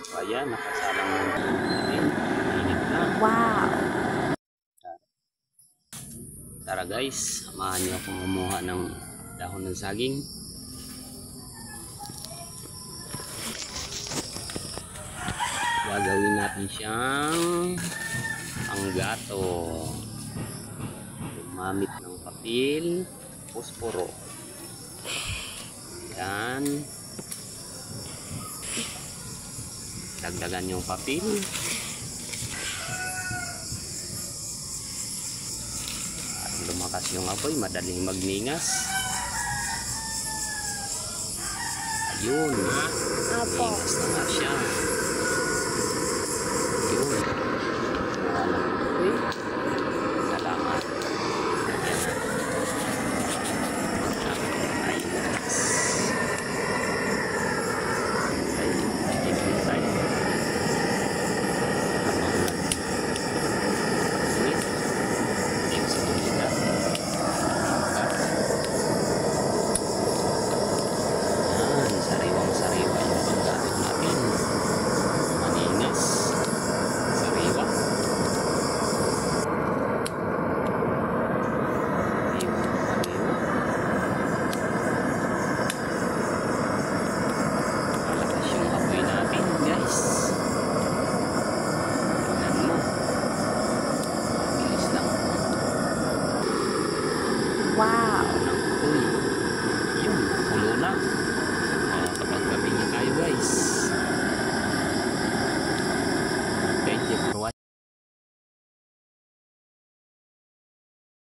So ayan, nakasalang ng natin. Init na. Wow! Tara guys, samahan niyo akong kumuha ng dahon ng saging. Gagawin natin siyang panggato. Gumamit ng papel, posporo. Yan. Dagdagan yung papel. At lumakas yung apoy, madaling magningas. Ayun. Ningas ng